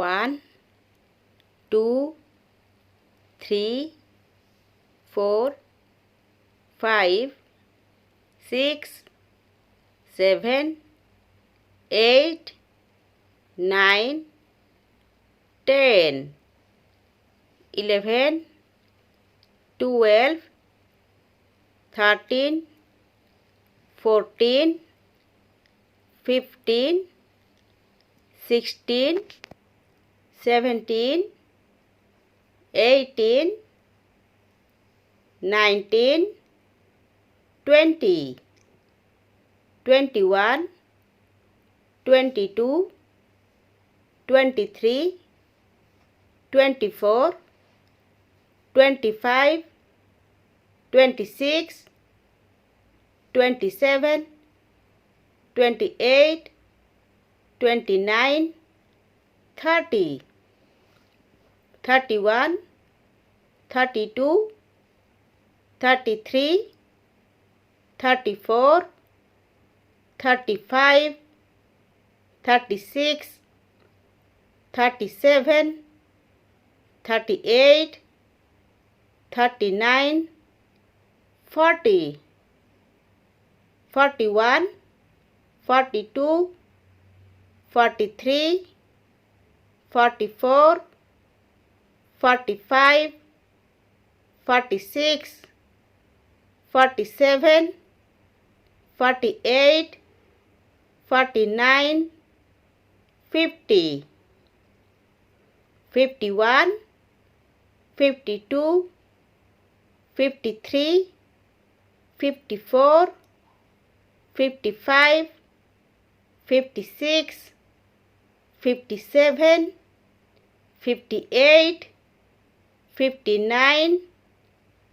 1 2 3 4 5 6 7 8 9 10 11 12 13 14 15 16 17 18 19 20 21 22 23 24 25 26 27 28 29 30 31 32 33 34 35 36 37 38 39 40 41 42 43 44 45 46 47 48 49 50 51 52 53 54 55 56 57 58 59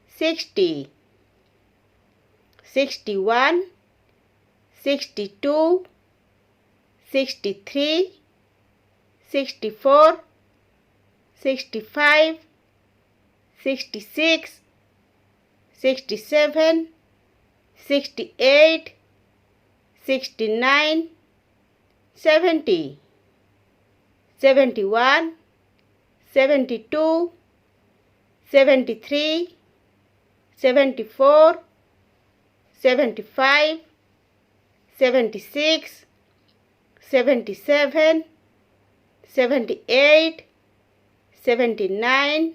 60 61 62 63 64 65 66 67 68 69 70 71 72 73 74 75 76 77 78 79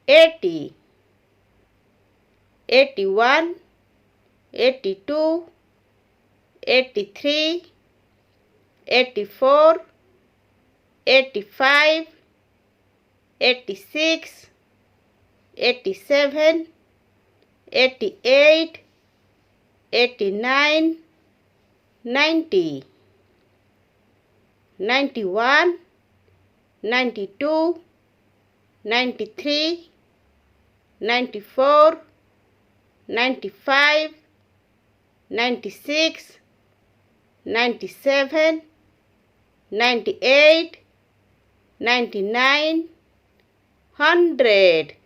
80 81 82 83 84 85 86 87 88 89 90 91 92 93 94 95 96 97 98 99 100